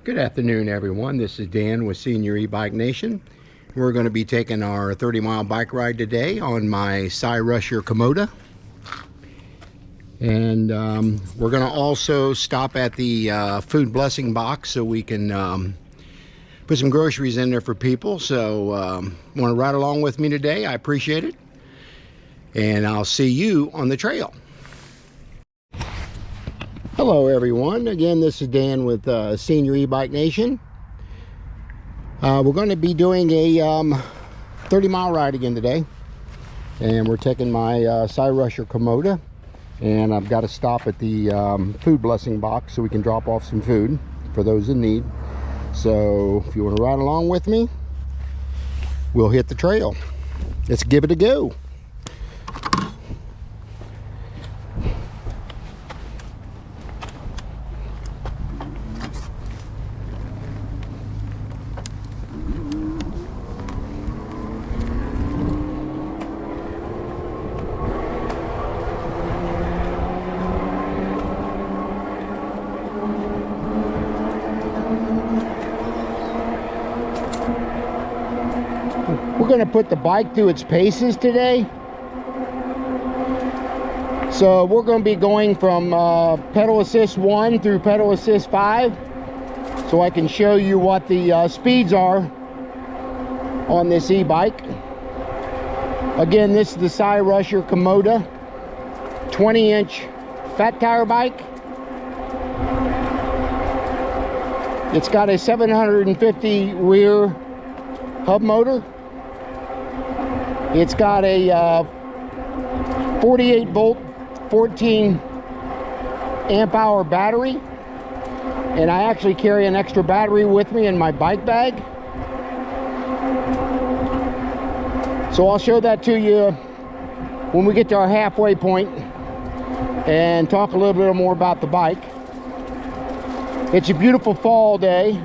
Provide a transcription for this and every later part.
Good afternoon, everyone. This is Dan with Senior E-Bike Nation. We're going to be taking our 30-mile bike ride today on my Rusher Komoda. And we're going to also stop at the food blessing box so we can put some groceries in there for people. So want to ride along with me today? I appreciate it. And I'll see you on the trail. Hello everyone, again this is Dan with Senior E-Bike Nation. We're going to be doing a 30-mile ride again today, and we're taking my Rusher Komoda, and I've got to stop at the food blessing box so we can drop off some food for those in need. So if you want to ride along with me, we'll hit the trail. Let's give it a go. We're going to put the bike through its paces today. So we're going to be going from pedal assist 1 through pedal assist 5, so I can show you what the speeds are on this e-bike. Again, this is the Rusher Komoda 20-inch fat tire bike. It's got a 750 rear hub motor. It's got a 48 volt 14 amp hour battery, and I actually carry an extra battery with me in my bike bag, so I'll show that to you when we get to our halfway point and talk a little bit more about the bike. It's a beautiful fall day.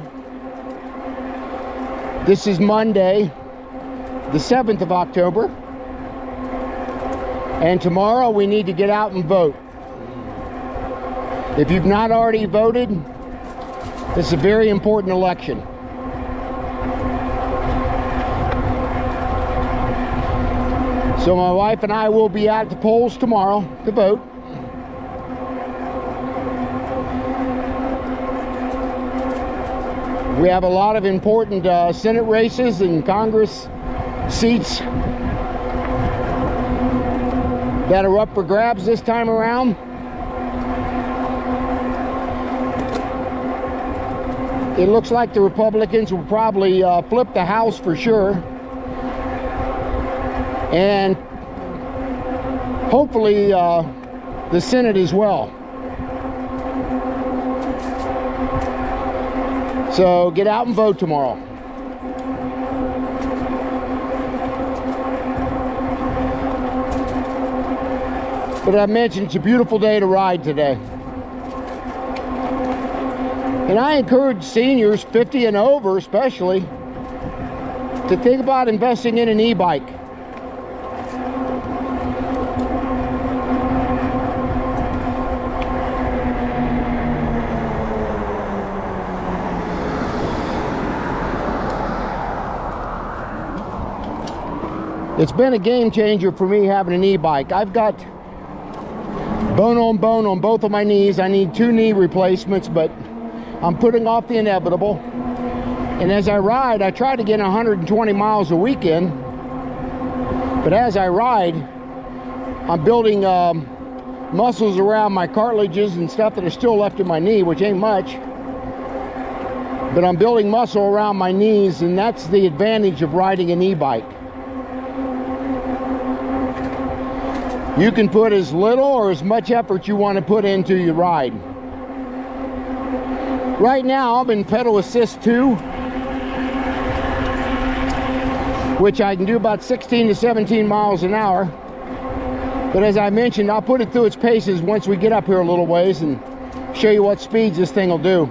This is Monday, the 7th of October, and tomorrow we need to get out and vote. If you've not already voted, this is a very important election. So my wife and I will be at the polls tomorrow to vote. We have a lot of important Senate races and Congress seats that are up for grabs this time around. It looks like the Republicans will probably flip the House for sure, and hopefully the Senate as well. So get out and vote tomorrow. But I mentioned it's a beautiful day to ride today. And I encourage seniors, 50 and over especially, to think about investing in an e-bike. It's been a game changer for me having an e-bike. I've got bone on both of my knees. I need 2 knee replacements, but I'm putting off the inevitable. And as I ride, I try to get 120 miles a weekend. But as I ride, I'm building muscles around my cartilages and stuff that are still left in my knee, which ain't much. But I'm building muscle around my knees, and that's the advantage of riding an e-bike. You can put as little or as much effort you want to put into your ride. Right now, I'm in pedal assist 2, which I can do about 16 to 17 miles an hour. But as I mentioned, I'll put it through its paces once we get up here a little ways and show you what speeds this thing will do.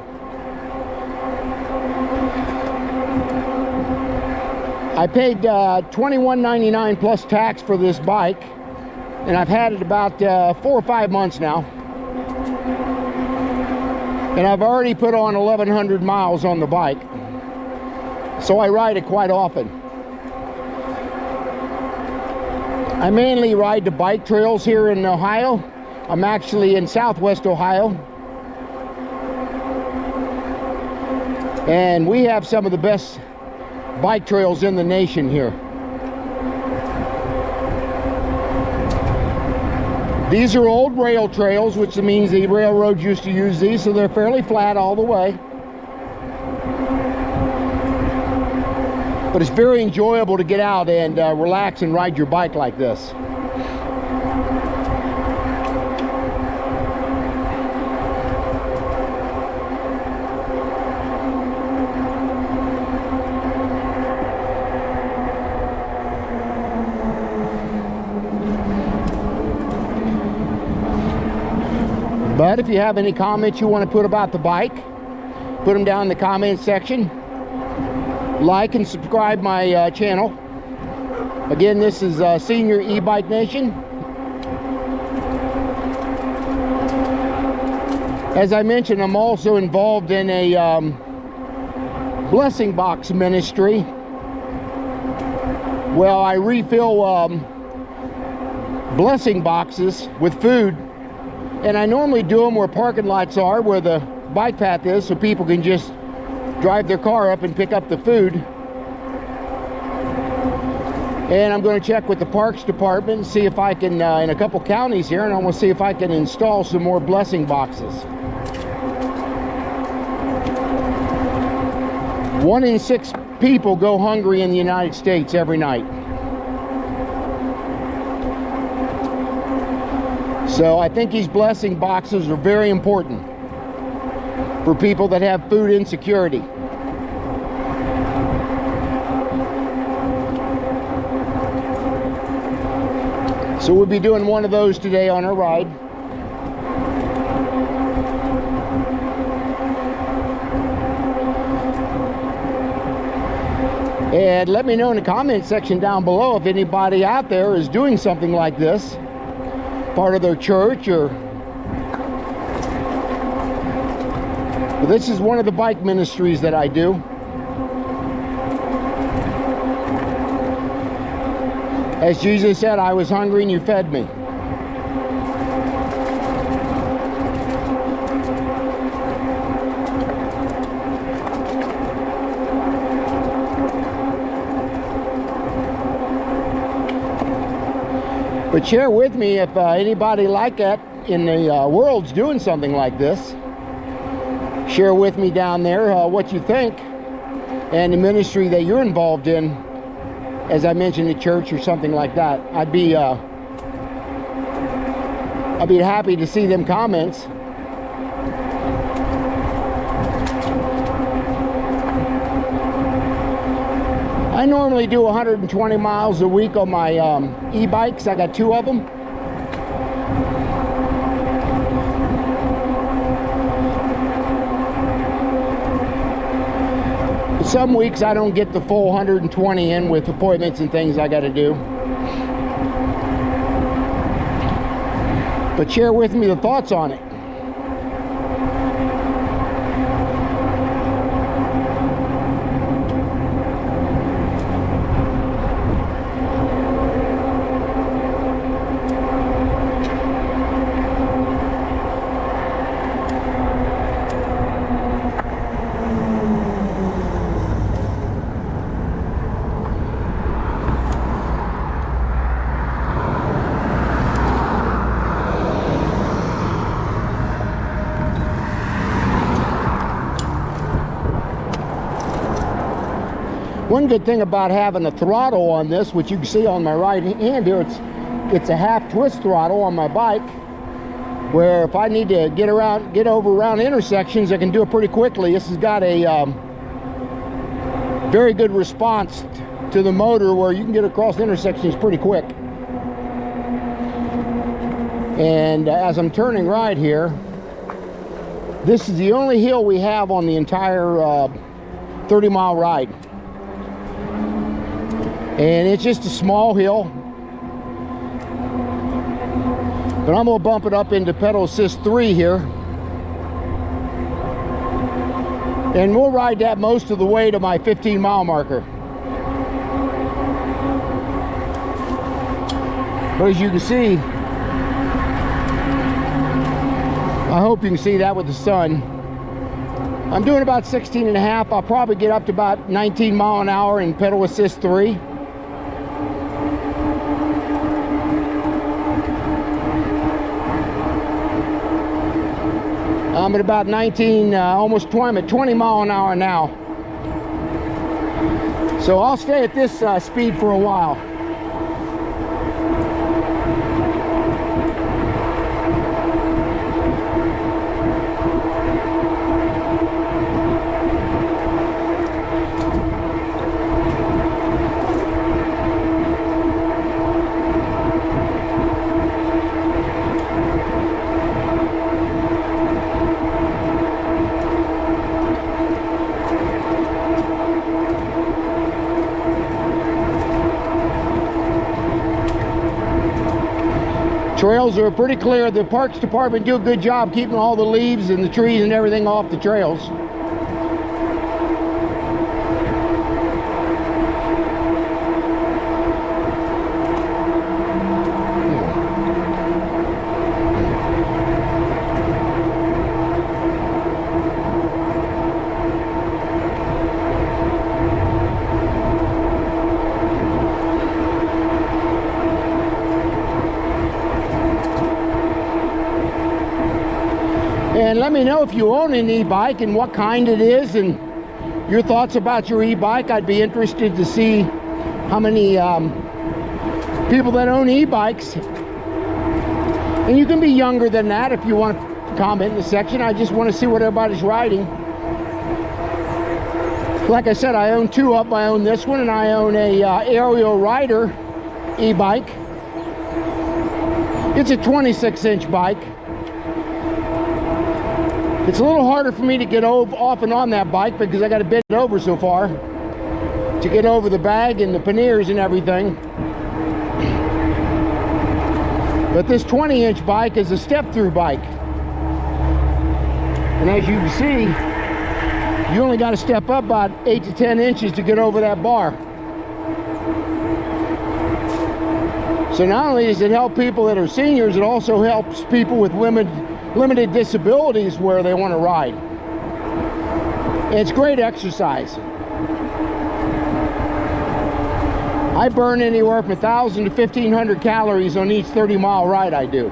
I paid $21.99 plus tax for this bike, and I've had it about 4 or 5 months now. And I've already put on 1,100 miles on the bike, so I ride it quite often. I mainly ride the bike trails here in Ohio. I'm actually in Southwest Ohio, and we have some of the best bike trails in the nation here. These are old rail trails, which means the railroads used to use these, so they're fairly flat all the way. But it's very enjoyable to get out and relax and ride your bike like this. But if you have any comments you want to put about the bike, put them down in the comment section. Like and subscribe my channel. Again, this is Senior E-Bike Nation. As I mentioned, I'm also involved in a blessing box ministry. Well, I refill blessing boxes with food. And I normally do them where parking lots are, where the bike path is, so people can just drive their car up and pick up the food. And I'm going to check with the Parks Department and see if I can, in a couple counties here, and I'm going to see if I can install some more blessing boxes. 1 in 6 people go hungry in the United States every night. So I think these blessing boxes are very important for people that have food insecurity. So we'll be doing one of those today on our ride. And let me know in the comment section down below if anybody out there is doing something like this, part of their church, or but this is one of the bike ministries that I do. As Jesus said, I was hungry and you fed me. But share with me if anybody like that in the world's doing something like this. Share with me down there what you think and the ministry that you're involved in, as I mentioned, the church or something like that. I'd be happy to see them comments. I normally do 120 miles a week on my e-bikes. I got 2 of them. Some weeks I don't get the full 120 in with appointments and things I got to do. But share with me the thoughts on it. One good thing about having a throttle on this, which you can see on my right hand here, it's a half twist throttle on my bike, where if I need to get over around intersections, I can do it pretty quickly. This has got a very good response to the motor, where you can get across intersections pretty quick. And as I'm turning right here, this is the only hill we have on the entire 30-mile ride. And it's just a small hill. But I'm going to bump it up into pedal assist 3 here. And we'll ride that most of the way to my 15-mile marker. But as you can see, I hope you can see that with the sun. I'm doing about 16 and a half. I'll probably get up to about 19 mile an hour in pedal assist 3. I'm at about 19, almost 20, I'm at 20 mile an hour now. So I'll stay at this speed for a while. Trails are pretty clear. The Parks Department do a good job keeping all the leaves and the trees and everything off the trails. And let me know if you own an e-bike and what kind it is and your thoughts about your e-bike. I'd be interested to see how many people that own e-bikes. And you can be younger than that if you want to comment in the section. I just want to see what everybody's riding. Like I said, I own 2 of them. I own this one and I own a Aerial Rider e-bike. It's a 26-inch bike. It's a little harder for me to get off and on that bike because I got to bend it over so far to get over the bag and the panniers and everything. But this 20-inch bike is a step-through bike. And as you can see, you only got to step up about 8 to 10 inches to get over that bar. So not only does it help people that are seniors, it also helps people with limited disabilities where they want to ride. And it's great exercise. I burn anywhere from 1,000 to 1,500 calories on each 30-mile ride I do.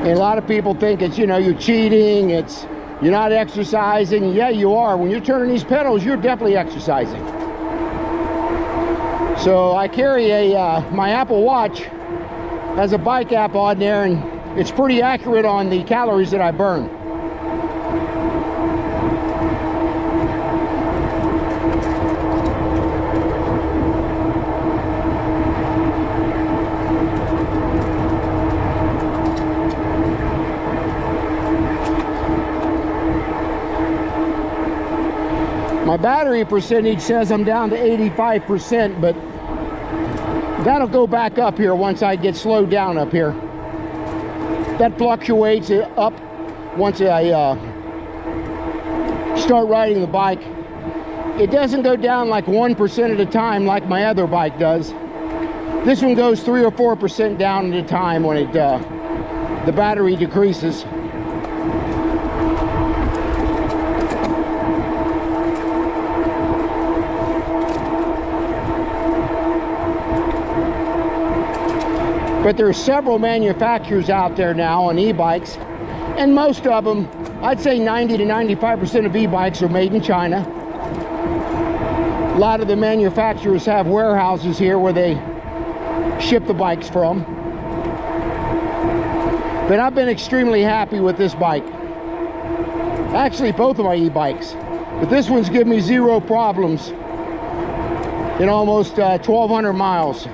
And a lot of people think it's, you know, you're cheating, you're not exercising. Yeah, you are. When you're turning these pedals, you're definitely exercising. So I carry my Apple Watch has a bike app on there, and it's pretty accurate on the calories that I burn. My battery percentage says I'm down to 85%, but that'll go back up here once I get slowed down up here. That fluctuates up once I start riding the bike. It doesn't go down like 1% at a time like my other bike does. This one goes 3 or 4% down at a time when the battery decreases. But there are several manufacturers out there now on e-bikes, and most of them, I'd say 90 to 95% of e-bikes are made in China. A lot of the manufacturers have warehouses here where they ship the bikes from. But I've been extremely happy with this bike. Actually, both of my e-bikes. But this one's given me 0 problems in almost 1,200 miles.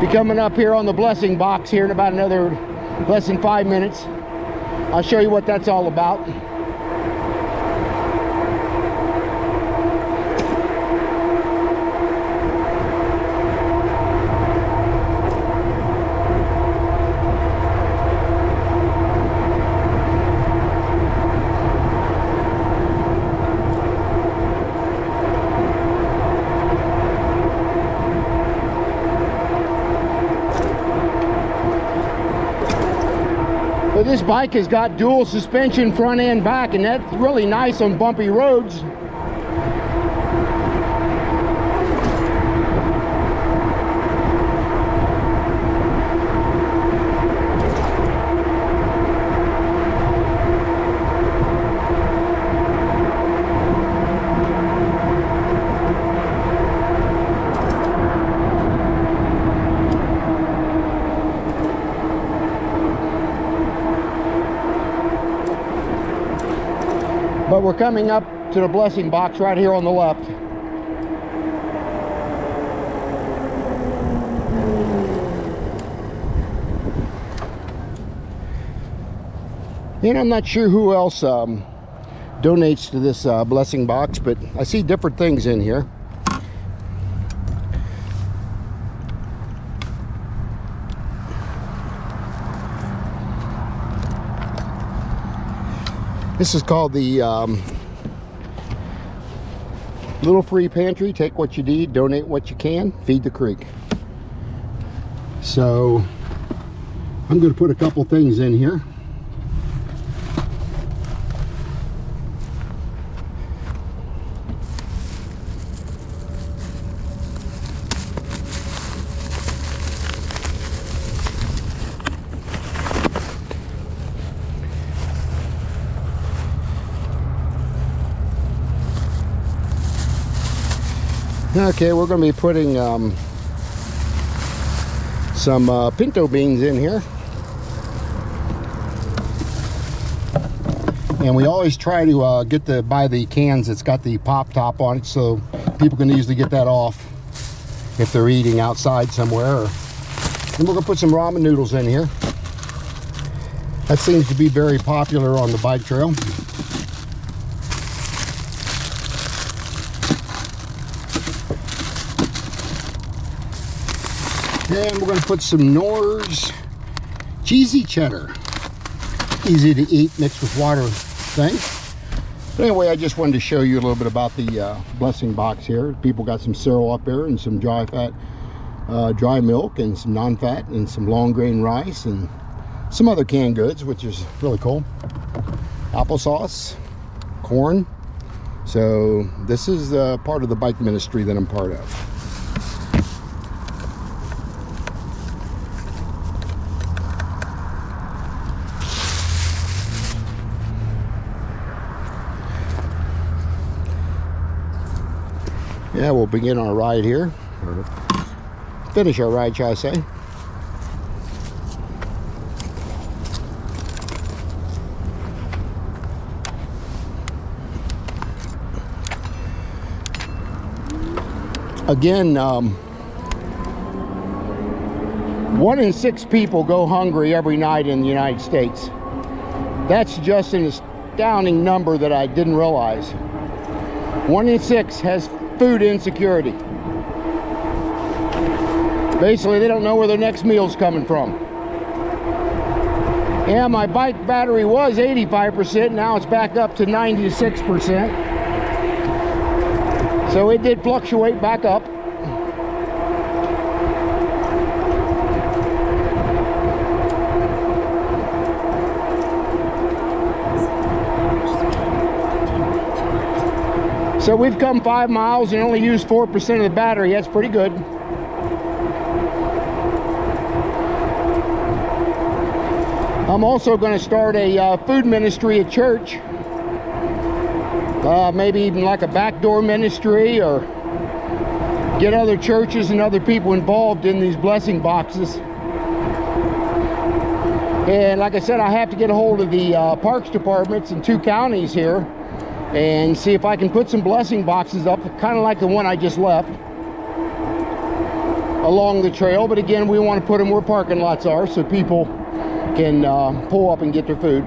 Be coming up here on the blessing box here in about another less than 5 minutes. I'll show you what that's all about. But this bike has got dual suspension front and back, and that's really nice on bumpy roads. But we're coming up to the blessing box right here on the left. And I'm not sure who else donates to this blessing box, but I see different things in here. This is called the Little Free Pantry. Take what you need, donate what you can, feed the creek. So I'm going to put a couple things in here. Okay, we're going to be putting some pinto beans in here. And we always try to buy the cans that's got the pop top on it, so people can easily get that off if they're eating outside somewhere. And we're going to put some ramen noodles in here. That seems to be very popular on the bike trail. And we're going to put some Knorr's cheesy cheddar. Easy to eat, mixed with water thing. But anyway, I just wanted to show you a little bit about the blessing box here. People got some cereal up there and some dry fat, dry milk, and some non-fat, and some long grain rice, and some other canned goods, which is really cool. Applesauce, corn. So this is part of the bike ministry that I'm part of. Yeah, we'll begin our ride here, or finish our ride, shall I say. Again, 1 in 6 people go hungry every night in the United States. That's just an astounding number that I didn't realize. 1 in 6 has food insecurity. Basically, they don't know where their next meal's coming from. Yeah, my bike battery was 85%, now it's back up to 96%. So it did fluctuate back up. So we've come 5 miles and only used 4% of the battery. That's pretty good. I'm also going to start a food ministry at church. Maybe even like a backdoor ministry, or get other churches and other people involved in these blessing boxes. And like I said, I have to get a hold of the parks departments in 2 counties here and see if I can put some blessing boxes up, kind of like the one I just left. along the trail, but again, we want to put them where parking lots are so people can pull up and get their food.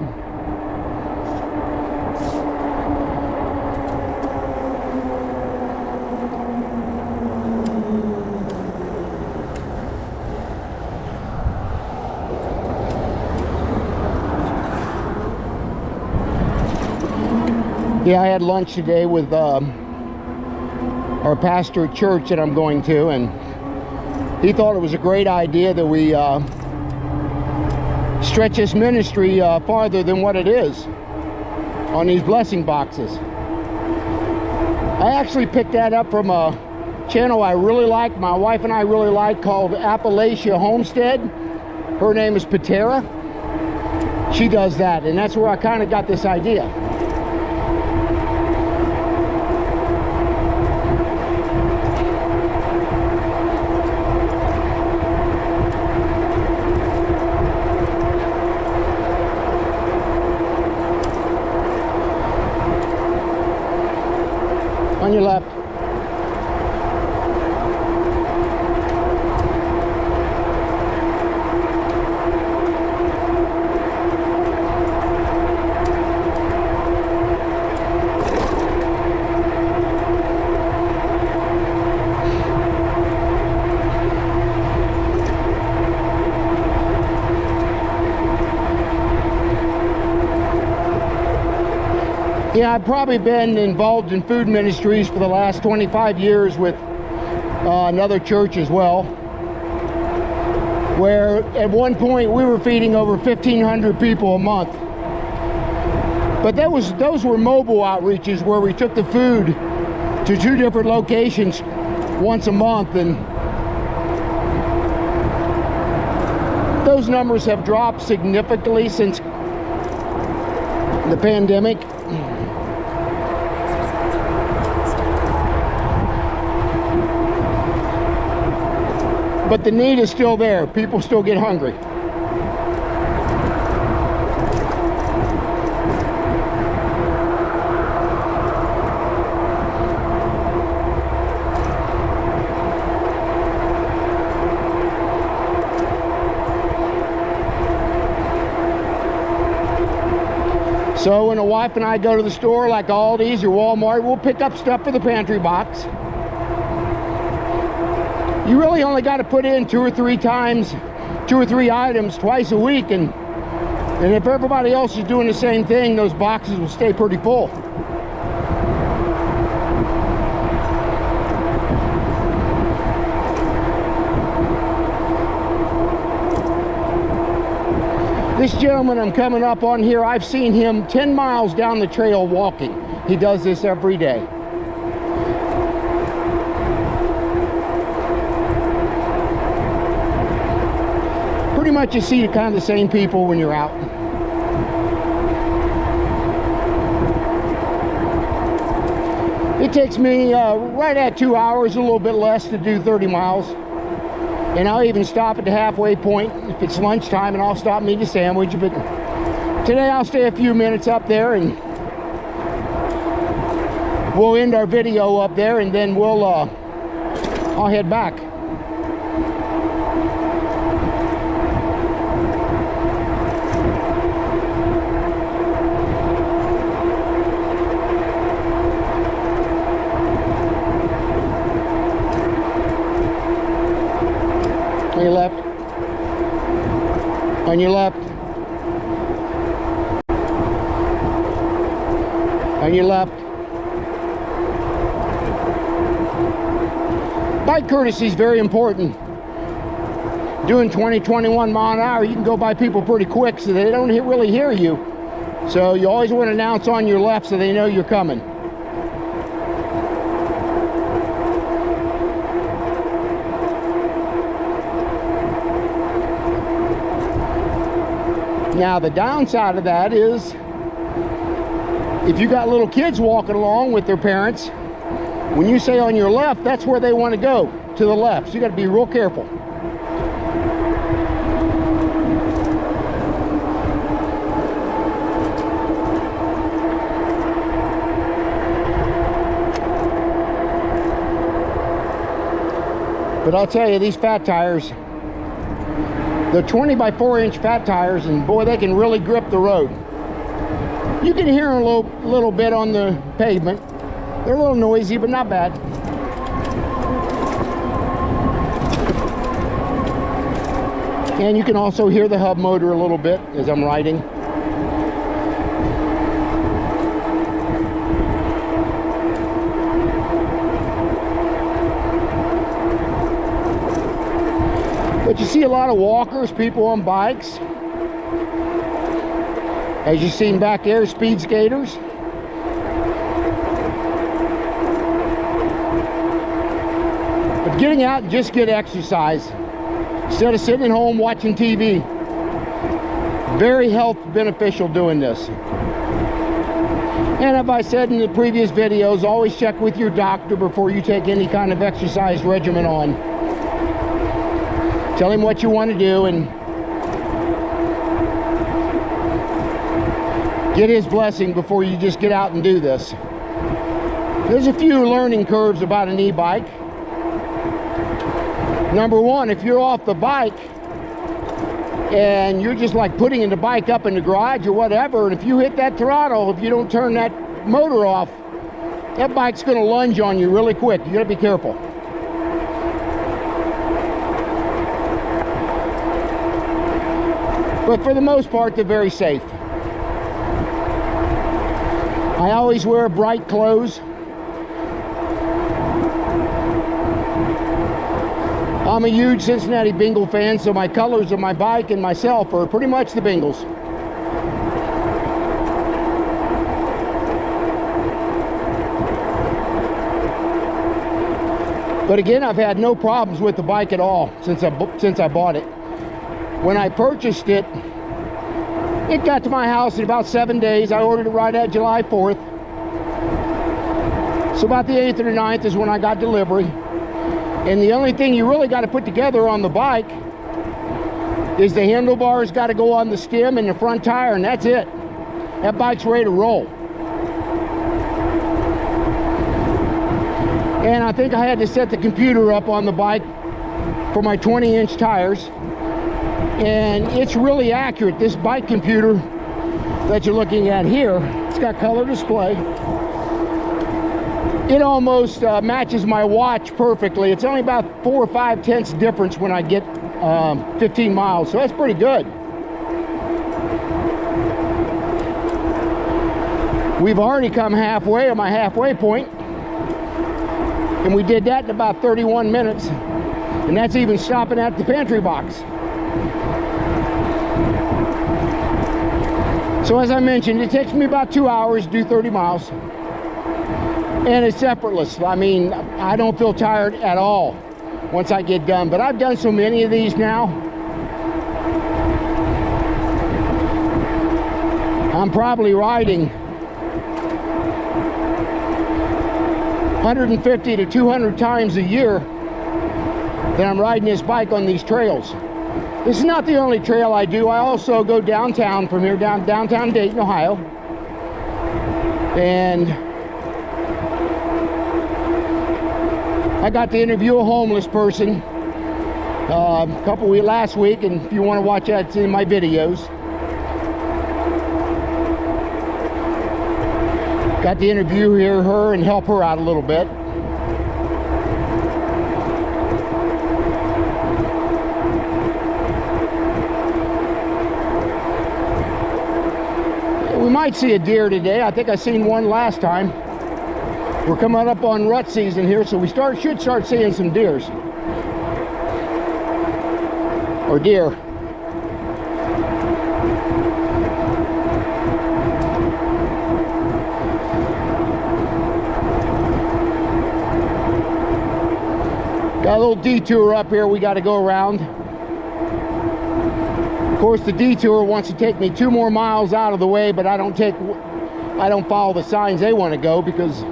Yeah, I had lunch today with our pastor at church that I'm going to, and he thought it was a great idea that we stretch this ministry farther than what it is on these blessing boxes. I actually picked that up from a channel I really like, my wife and I really like, called Appalachia Homestead. Her name is Patera. She does that, and that's where I kind of got this idea. On your left. Yeah, I've probably been involved in food ministries for the last 25 years with another church as well, where at one point we were feeding over 1,500 people a month. But those were mobile outreaches where we took the food to 2 different locations once a month, and those numbers have dropped significantly since the pandemic. But the need is still there. People still get hungry. So when the wife and I go to the store like Aldi's or Walmart, we'll pick up stuff for the pantry box. You really only got to put in 2 or 3 times, 2 or 3 items twice a week, and if everybody else is doing the same thing, those boxes will stay pretty full. This gentleman I'm coming up on here, I've seen him 10 miles down the trail walking. He does this every day. Pretty much you see kind of the same people when you're out. It takes me right at 2 hours, a little bit less, to do 30 miles. And I'll even stop at the halfway point if it's lunchtime, and I'll stop and eat a sandwich. But today I'll stay a few minutes up there, and we'll end our video up there, and then I'll head back. On your left. On your left. On your left. Bike courtesy is very important. Doing 20, 21 mile an hour, you can go by people pretty quick so they don't really hear you. So you always want to announce on your left so they know you're coming. Now the downside of that is if you got little kids walking along with their parents, when you say on your left, that's where they want to go, to the left. So you got to be real careful. But I'll tell you, these fat tires, they're 20 by 4-inch fat tires, and boy, they can really grip the road. You can hear them a little bit on the pavement. They're a little noisy, but not bad. And you can also hear the hub motor a little bit as I'm riding. But you see a lot of walkers, people on bikes. As you've seen back there, speed skaters. But getting out and just get exercise instead of sitting at home watching TV. Very health beneficial doing this. And as I said in the previous videos, always check with your doctor before you take any kind of exercise regimen on. Tell him what you want to do and get his blessing before you just get out and do this. There's a few learning curves about an e-bike. Number one, if you're off the bike and you're just like putting the bike up in the garage or whatever, and if you hit that throttle, if you don't turn that motor off, that bike's going to lunge on you really quick. You got to be careful. But for the most part, they're very safe. I always wear bright clothes. I'm a huge Cincinnati Bengal fan, so my colors of my bike and myself are pretty much the Bengals. But again, I've had no problems with the bike at all since I bought it. When I purchased it, it got to my house in about 7 days. I ordered it right at July 4th. So about the 8th or the 9th is when I got delivery. And the only thing you really got to put together on the bike is the handlebars got to go on the stem and the front tire, and that's it. That bike's ready to roll. And I think I had to set the computer up on the bike for my 20-inch tires. And it's really accurate. This bike computer that you're looking at here, it's got color display. It almost matches my watch perfectly. It's only about 4 or 5 tenths difference when I get 15 miles, so that's pretty good. We've already come halfway on my halfway point, and we did that in about 31 minutes, and that's even stopping at the pantry box. So as I mentioned, it takes me about 2 hours to do 30 miles. And it's effortless. I mean, I don't feel tired at all once I get done. But I've done so many of these now. I'm probably riding 150 to 200 times a year that I'm riding this bike on these trails. This is not the only trail I do. I also go downtown from here, downtown Dayton, Ohio. And I got to interview a homeless person last week, and if you want to watch that, it's in my videos. Got to interview her and help her out a little bit. We might see a deer today. I think I seen one last time. We're coming up on rut season here, so we should start seeing some deers. Or deer. Got a little detour up here we got to go around. Of course, the detour wants to take me 2 more miles out of the way, but I don't follow the signs they want to go, because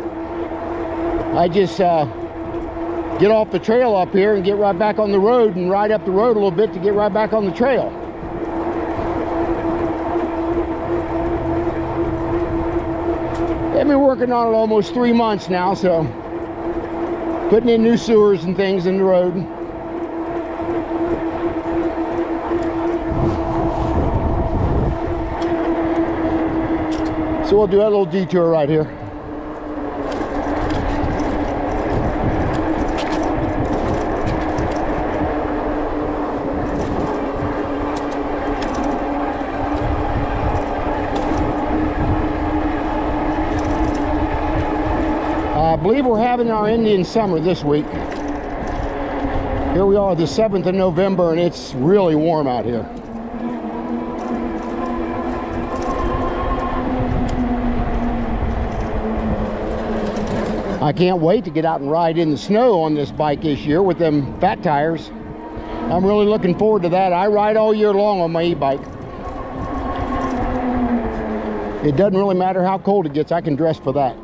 I just get off the trail up here and get right back on the road and ride up the road a little bit to get right back on the trail. I've been working on it almost 3 months now, so putting in new sewers and things in the road. So we'll do a little detour right here. I believe we're having our Indian summer this week. Here we are, the 7th of November, and it's really warm out here. I can't wait to get out and ride in the snow on this bike this year with them fat tires. I'm really looking forward to that. I ride all year long on my e-bike. It doesn't really matter how cold it gets, I can dress for that.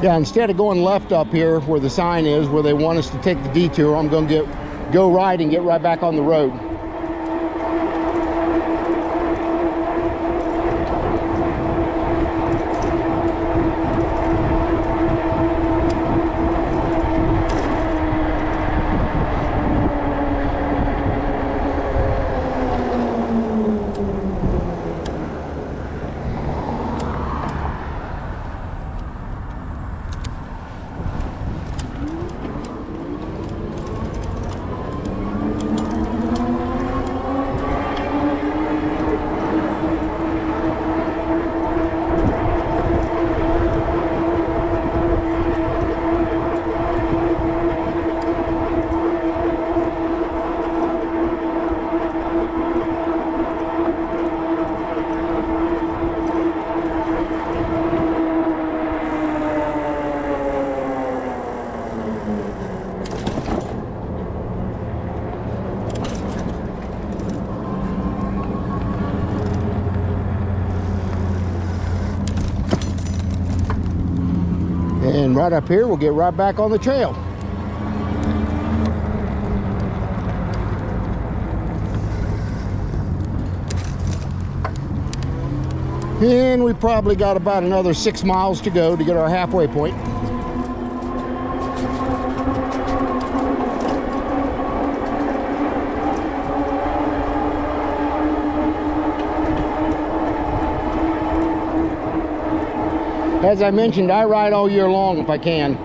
Yeah, instead of going left up here where the sign is, where they want us to take the detour, I'm going to go right and get right back on the road. And right up here, we'll get right back on the trail. And we probably got about another 6 miles to go to get our halfway point. As I mentioned, I ride all year long if I can.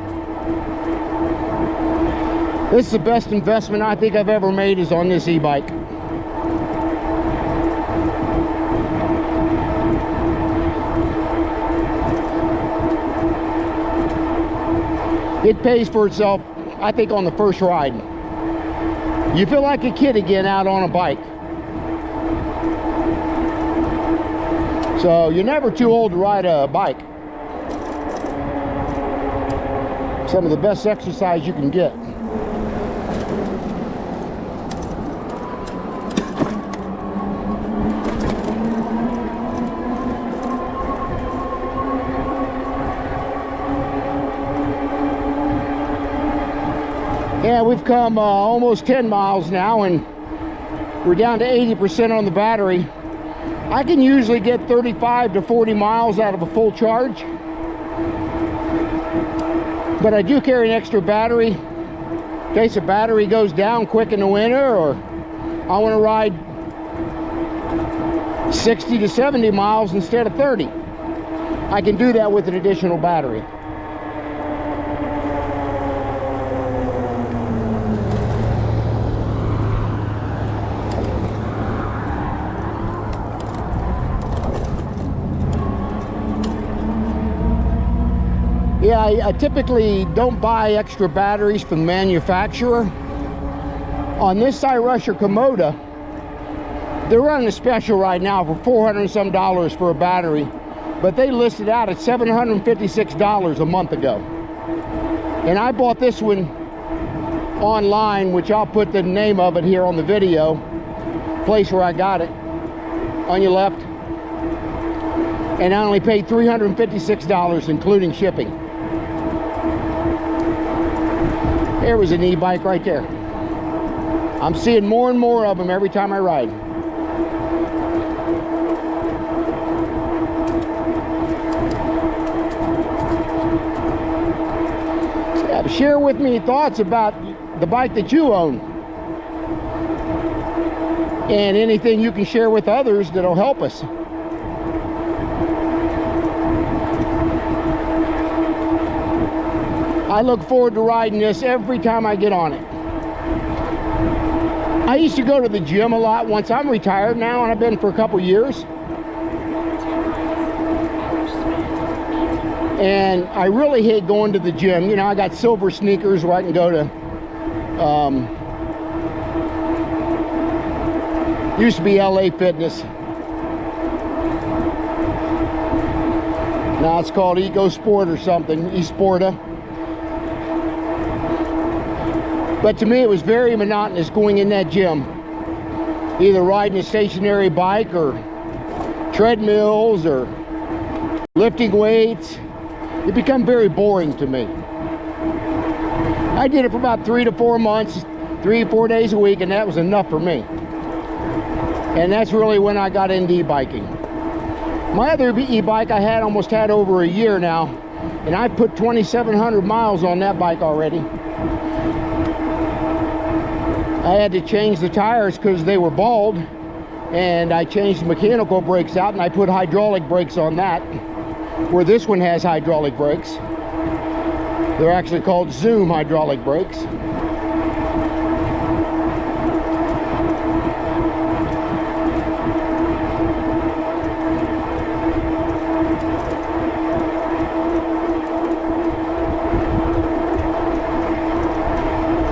This is the best investment I think I've ever made is on this e-bike. It pays for itself, I think, on the first ride. You feel like a kid again out on a bike. So you're never too old to ride a bike. Some of the best exercise you can get. Yeah, we've come almost 10 miles now, and we're down to 80% on the battery. I can usually get 35 to 40 miles out of a full charge. But I do carry an extra battery in case the battery goes down quick in the winter, or I want to ride 60 to 70 miles instead of 30. I can do that with an additional battery. Yeah, I typically don't buy extra batteries from the manufacturer. On this side rusher Komoda, they're running a special right now for $400 and some for a battery, but they listed out at $756 a month ago. And I bought this one online, which I'll put the name of it here on the video, place where I got it, on your left. And I only paid $356 including shipping. There was an e-bike right there. I'm seeing more and more of them every time I ride. Share with me thoughts about the bike that you own. And anything you can share with others that'll help us. I look forward to riding this every time I get on it. I used to go to the gym a lot once. I'm retired now, and I've been for a couple years. And I really hate going to the gym. You know, I got silver sneakers where I can go to, used to be LA Fitness. Now it's called Eco Sport or something, Esporta. But to me, it was very monotonous going in that gym. Either riding a stationary bike or treadmills or lifting weights. It became very boring to me. I did it for about 3 to 4 months, 3 or 4 days a week, and that was enough for me. And that's really when I got into e-biking. My other e-bike I almost had over a year now, and I put 2,700 miles on that bike already. I had to change the tires because they were bald, and I changed the mechanical brakes out, and I put hydraulic brakes on that, where this one has hydraulic brakes. They're actually called Zoom hydraulic brakes.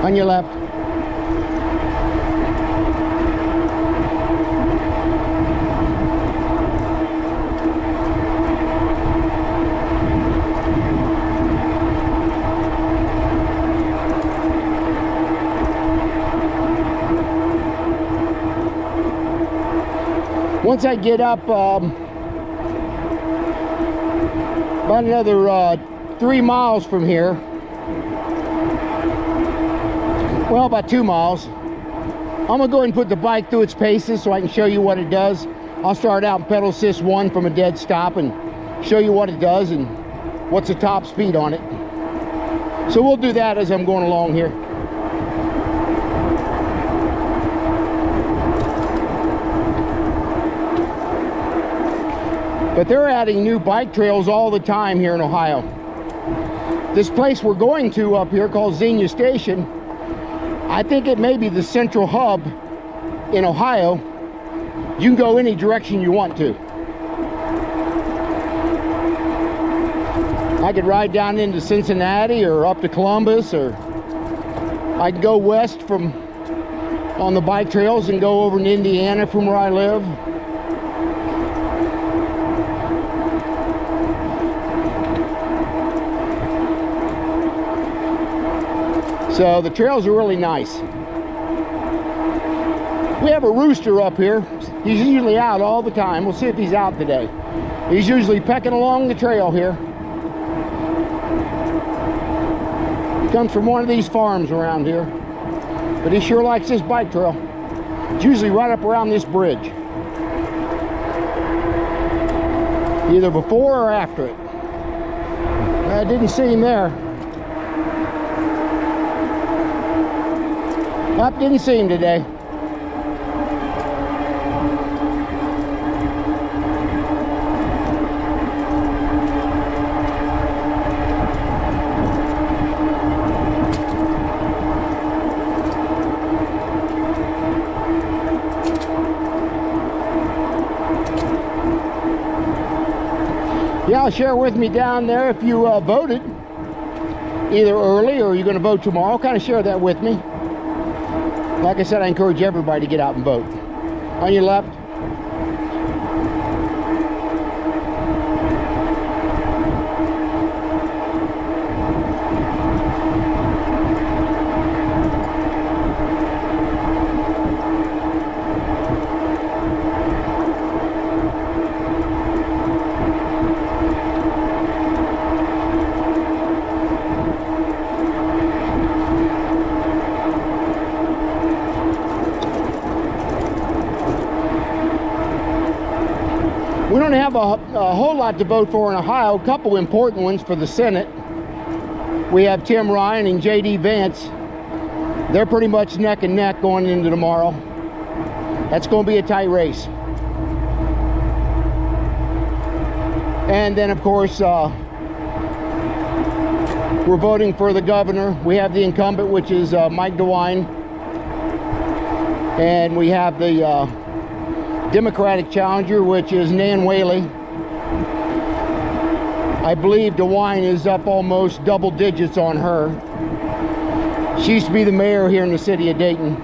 On your left. Once I get up about another 3 miles from here, well, about 2 miles, I'm gonna go ahead and put the bike through its paces so I can show you what it does. I'll start out in pedal assist 1 from a dead stop and show you what it does and what's the top speed on it. So we'll do that as I'm going along here. But they're adding new bike trails all the time here in Ohio. This place we're going to up here called Xenia Station, I think it may be the central hub in Ohio. You can go any direction you want to. I could ride down into Cincinnati or up to Columbus, or I could go west from on the bike trails and go over to Indiana from where I live. So the trails are really nice. We have a rooster up here. He's usually out all the time. We'll see if he's out today. He's usually pecking along the trail here. He comes from one of these farms around here. But he sure likes this bike trail. It's usually right up around this bridge. Either before or after it. I didn't see him there. Nope, didn't see him today. Yeah, share with me down there if you voted either early or you're going to vote tomorrow. Kind of share that with me. Like I said, I encourage everybody to get out and vote. On your left. We don't have a whole lot to vote for in Ohio. A couple important ones for the Senate. we have Tim Ryan and JD Vance. They're pretty much neck and neck going into tomorrow. That's going to be a tight race. And then, of course, we're voting for the governor. We have the incumbent, which is Mike DeWine. And we have the Democratic challenger, which is Nan Whaley. I believe DeWine is up almost double digits on her. She used to be the mayor here in the city of Dayton.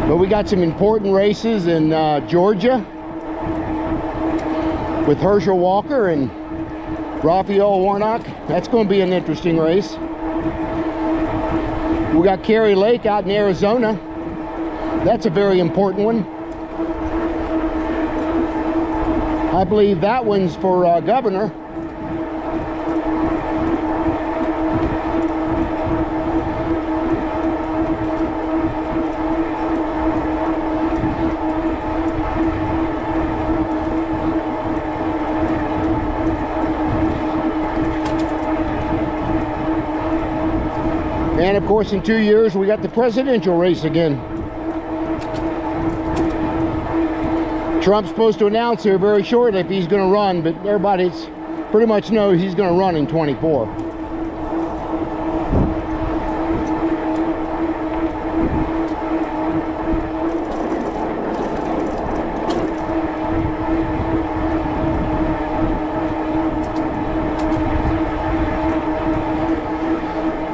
But we got some important races in Georgia with Herschel Walker and Raphael Warnock. That's going to be an interesting race. We got Kerry Lake out in Arizona. That's a very important one. I believe that one's for governor. And of course, in 2 years, we got the presidential race again. Trump's supposed to announce here very shortly if he's going to run, but everybody's pretty much knows he's going to run in 24.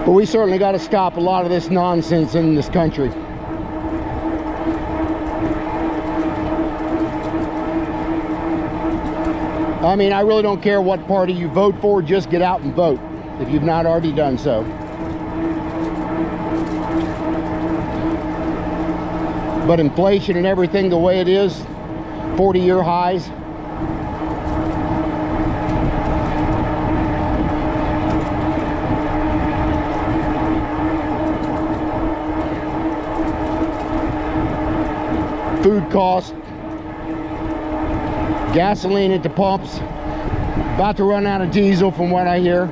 But we certainly got to stop a lot of this nonsense in this country. I mean, I really don't care what party you vote for, just get out and vote if you've not already done so. But inflation and everything the way it is, 40-year highs. Food costs, gasoline at the pumps, about to run out of diesel from what I hear.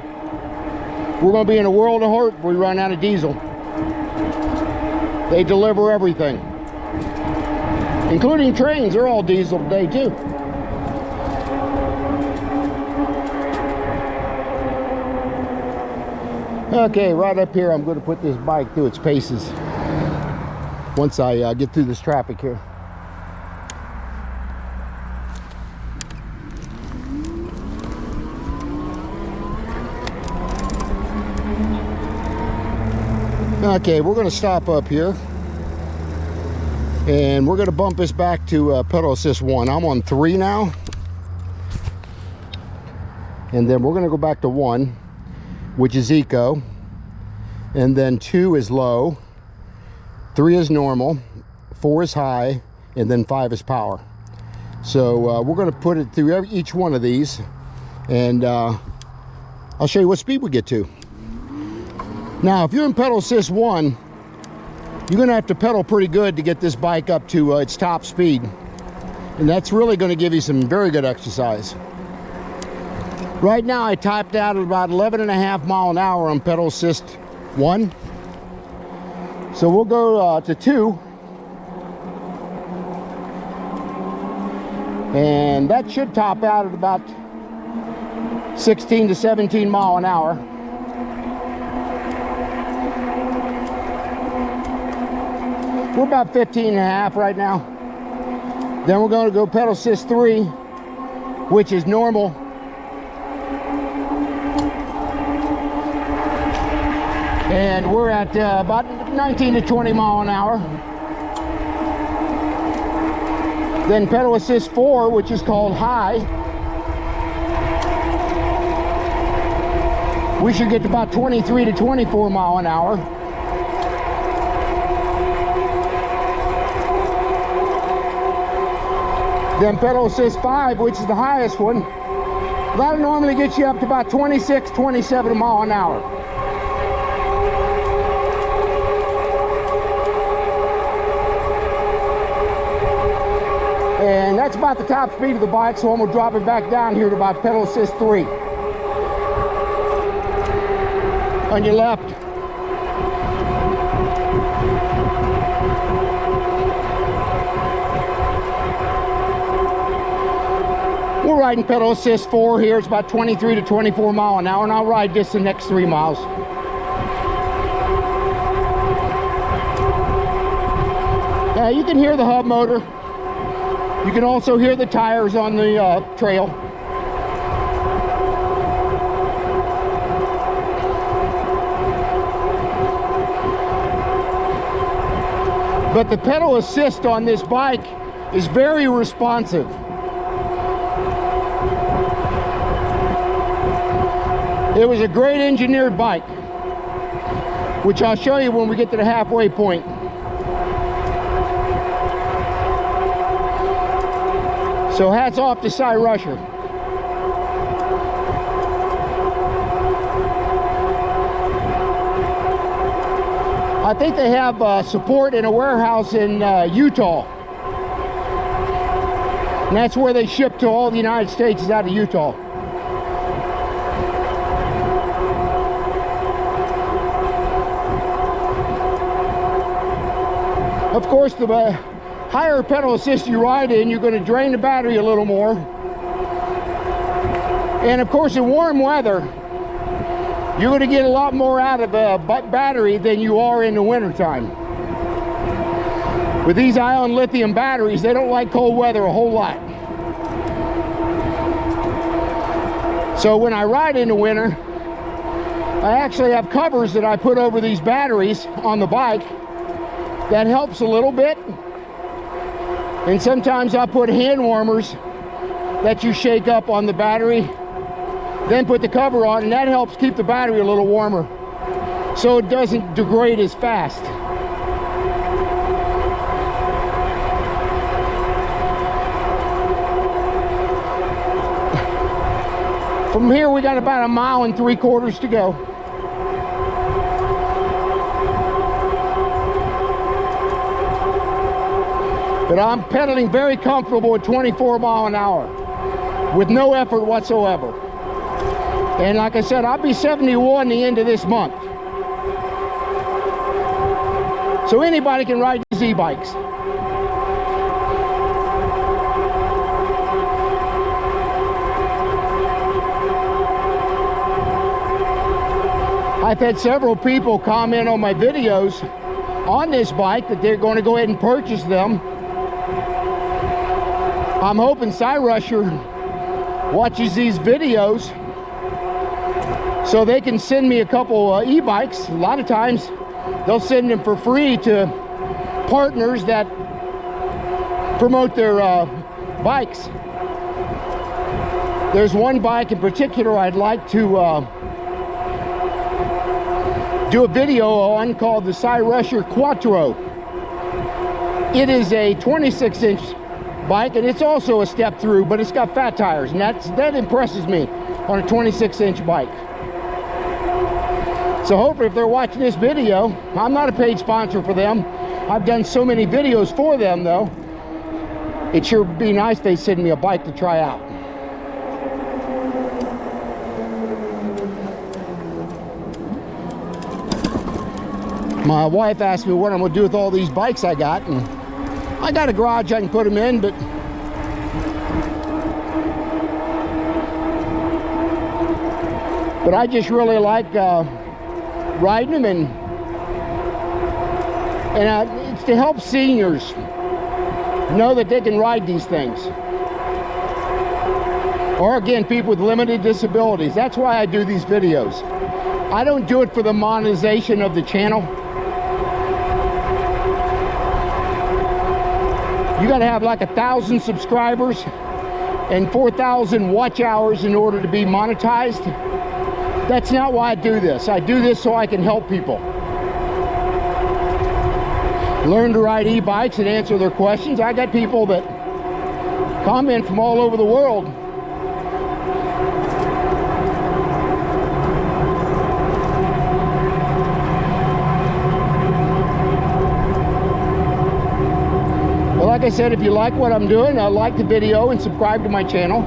We're going to be in a world of hurt if we run out of diesel. They deliver everything, including trains. They're all diesel today too. Okay, right up here I'm going to put this bike through its paces once I get through this traffic here. Okay, we're going to stop up here and we're going to bump this back to pedal assist 1. I'm on 3 now, and then we're going to go back to 1, which is eco, and then 2 is low, 3 is normal, 4 is high, and then 5 is power. So we're going to put it through each one of these, and I'll show you what speed we get to. Now, if you're in pedal assist 1, you're going to have to pedal pretty good to get this bike up to its top speed. And that's really going to give you some very good exercise. Right now, I topped out at about 11.5 miles an hour on pedal assist 1. So we'll go to 2. And that should top out at about 16 to 17 miles an hour. We're about 15.5 right now. Then we're going to go pedal assist 3, which is normal. And we're at about 19 to 20 miles an hour. Then pedal assist 4, which is called high. We should get to about 23 to 24 miles an hour. Then pedal assist 5, which is the highest one, that'll normally get you up to about 26, 27 miles an hour. That's about the top speed of the bike, so I'm going to drop it back down here to about pedal assist 3. On your left. We're riding pedal assist 4 here. It's about 23 to 24 mile an hour, and I'll ride this the next 3 miles. You can hear the hub motor. You can also hear the tires on the trail. But the pedal assist on this bike is very responsive. It was a great engineered bike, which I'll show you when we get to the halfway point. So hats off to Cy Rusher. I think they have support in a warehouse in Utah. And that's where they ship to all the United States, is out of Utah. Of course, the higher pedal assist you ride in, you're going to drain the battery a little more. And of course, in warm weather, you're going to get a lot more out of a battery than you are in the wintertime. With these ion lithium batteries, they don't like cold weather a whole lot. So when I ride in the winter, I actually have covers that I put over these batteries on the bike. That helps a little bit. And sometimes I put hand warmers that you shake up on the battery, then put the cover on, and that helps keep the battery a little warmer so it doesn't degrade as fast. From here we got about 1.75 miles to go. But I'm pedaling very comfortable at 24 miles an hour with no effort whatsoever. And like I said, I'll be 71 the end of this month. So anybody can ride these e-bikes. I've had several people comment on my videos on this bike that they're going to go ahead and purchase them. I'm hoping Cy Rusher watches these videos so they can send me a couple e-bikes. A lot of times they'll send them for free to partners that promote their bikes. There's one bike in particular I'd like to do a video on called the Cy Rusher Quattro. It is a 26-inch bike, and it's also a step through, but it's got fat tires, and that impresses me on a 26-inch bike. So hopefully if they're watching this video, I'm not a paid sponsor for them. I've done so many videos for them though. It sure would be nice if they send me a bike to try out. My wife asked me what I'm going to do with all these bikes I got, and I got a garage I can put them in, but I just really like riding them, and it's to help seniors know that they can ride these things. Or again, people with limited disabilities. That's why I do these videos. I don't do it for the monetization of the channel. You got to have like 1,000 subscribers and 4,000 watch hours in order to be monetized. That's not why I do this. I do this so I can help people learn to ride e-bikes and answer their questions. I got people that comment from all over the world. Like I said, if you like what I'm doing, like the video and subscribe to my channel.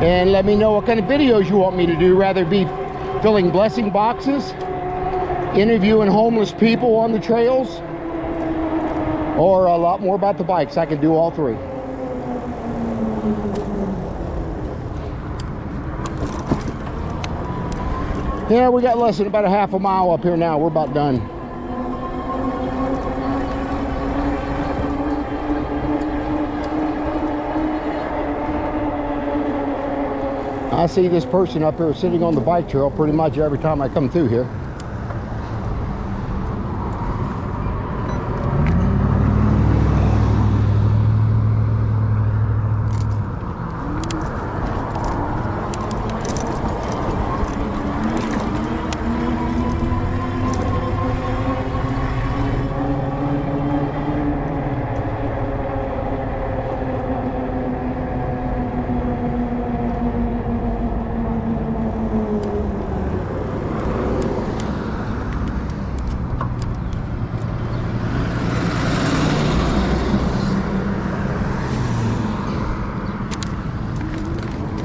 And let me know what kind of videos you want me to do, rather be filling blessing boxes, interviewing homeless people on the trails, or a lot more about the bikes. I can do all three. Yeah, we got less than about a half a mile up here now. We're about done. I see this person up here sitting on the bike trail pretty much every time I come through here.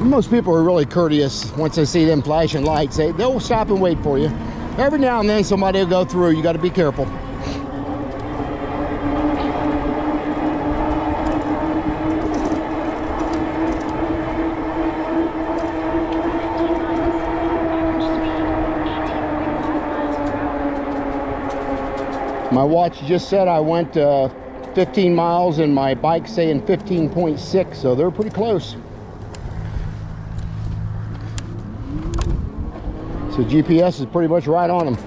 Most people are really courteous. Once they see them flashing lights, they'll stop and wait for you. Every now and then somebody will go through. You got to be careful. My watch just said I went 15 miles and my bike's saying 15.6, so they're pretty close. So GPS is pretty much right on them.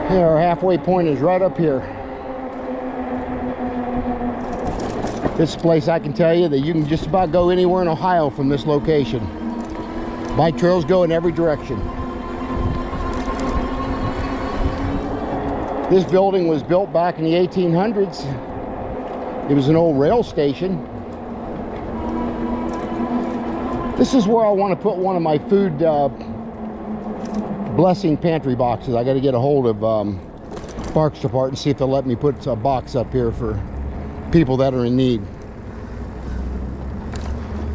Yeah, our halfway point is right up here. This place, I can tell you that you can just about go anywhere in Ohio from this location. Bike trails go in every direction. This building was built back in the 1800s. It was an old rail station. This is where I want to put one of my food blessing pantry boxes. I got to get a hold of Parks Department and see if they'll let me put a box up here for people that are in need.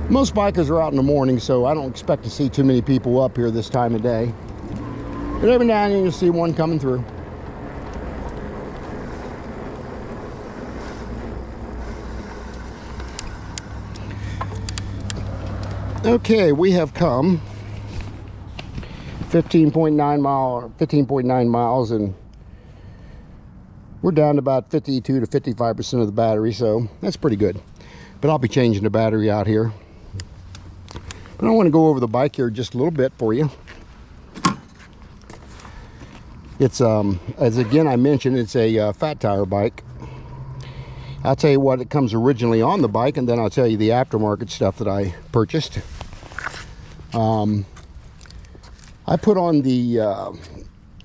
Most bikers are out in the morning, so I don't expect to see too many people up here this time of day. But every now and then you'll see one coming through. Okay, we have come 15.9 miles, and we're down to about 52 to 55% of the battery, so that's pretty good. But I'll be changing the battery out here. But I want to go over the bike here just a little bit for you. It's, as again I mentioned, it's a fat tire bike. I'll tell you what it comes originally on the bike, and then I'll tell you the aftermarket stuff that I purchased. I put on the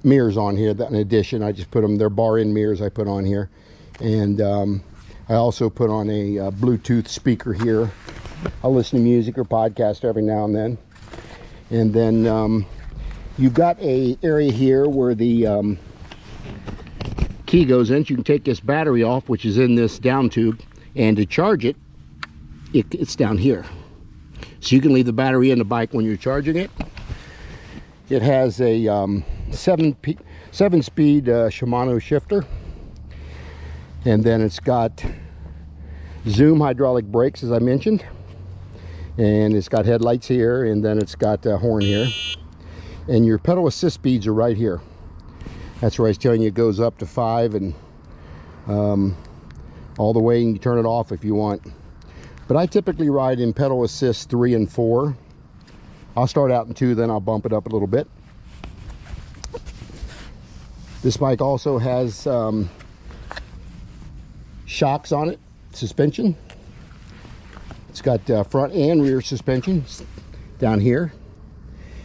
mirrors on here. That in addition, I just put them, they're bar-in mirrors I put on here. And I also put on a Bluetooth speaker here. I'll listen to music or podcast every now and then. And then you've got a area here where the key goes in. So you can take this battery off, which is in this down tube, and to charge it, it's down here. So you can leave the battery in the bike when you're charging it. It has a 7-speed Shimano shifter, and then it's got Zoom hydraulic brakes, as I mentioned, and it's got headlights here, and then it's got a horn here, and your pedal assist speeds are right here. That's where I was telling you it goes up to 5 and all the way, and you can turn it off if you want. But I typically ride in pedal assist 3 and 4. I'll start out in 2, then I'll bump it up a little bit. This bike also has shocks on it, suspension. It's got front and rear suspension down here.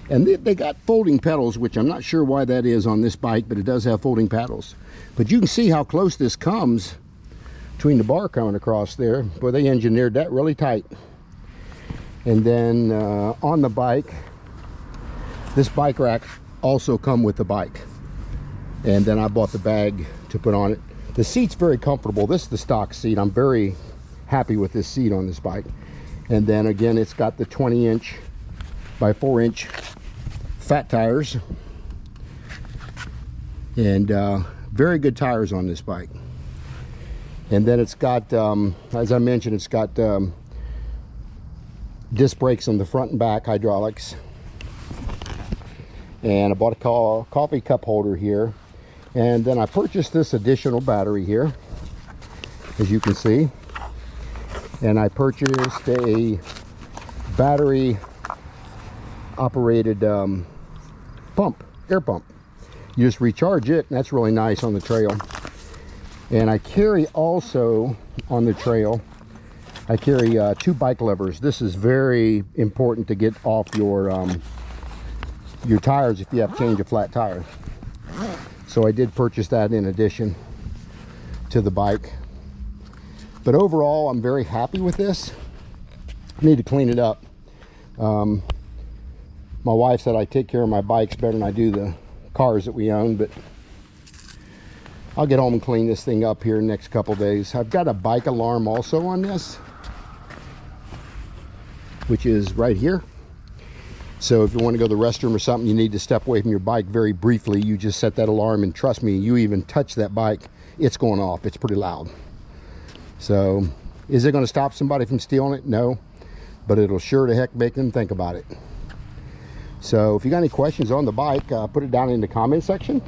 And they got folding pedals, which I'm not sure why that is on this bike, but it does have folding pedals. But you can see how close this comes between the bar coming across there. Boy, they engineered that really tight. And then on the bike, this bike rack also come with the bike. And then I bought the bag to put on it. The seat's very comfortable. This is the stock seat. I'm very happy with this seat on this bike. And then again, it's got the 20-inch by 4-inch fat tires. And very good tires on this bike. And then it's got, as I mentioned, it's got disc brakes on the front and back, hydraulics. And I bought a coffee cup holder here. And then I purchased this additional battery here, as you can see. And I purchased a battery operated pump, air pump. You just recharge it, and that's really nice on the trail. And I carry also on the trail, I carry 2 bike levers. This is very important to get off your tires if you have to change a flat tire. So I did purchase that in addition to the bike. But overall, I'm very happy with this. I need to clean it up. My wife said I take care of my bikes better than I do the cars that we own, but I'll get home and clean this thing up here in the next couple days. I've got a bike alarm also on this, which is right here. So if you want to go to the restroom or something, you need to step away from your bike very briefly, you just set that alarm, and trust me, you even touch that bike, it's going off. It's pretty loud. So is it going to stop somebody from stealing it? No, but it'll sure to heck make them think about it. So if you got any questions on the bike, put it down in the comment section.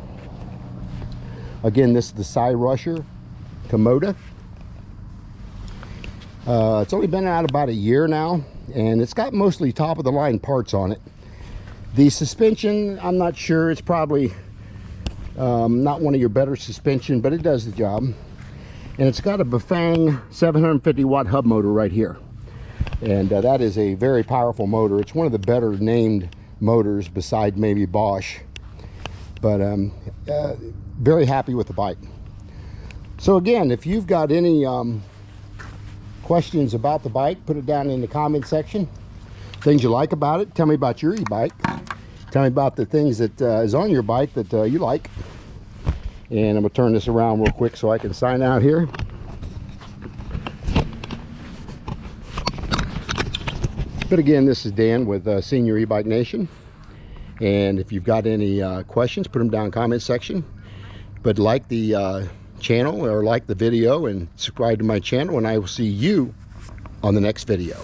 Again, this is the Rusher Komoda. It's only been out about a year now, and it's got mostly top of the line parts on it. The suspension, I'm not sure. It's probably not one of your better suspension, but it does the job. And it's got a Bafang 750 watt hub motor right here. And that is a very powerful motor. It's one of the better named motors beside maybe Bosch. But very happy with the bike. So again, if you've got any questions about the bike, put it down in the comment section. Things you like about it, tell me about your e-bike. Tell me about the things that is on your bike that you like. And I'm gonna turn this around real quick so I can sign out here. But again, this is Dan with Senior E-Bike Nation. And if you've got any questions, put them down in the comment section. But like the channel or like the video and subscribe to my channel, and I will see you on the next video.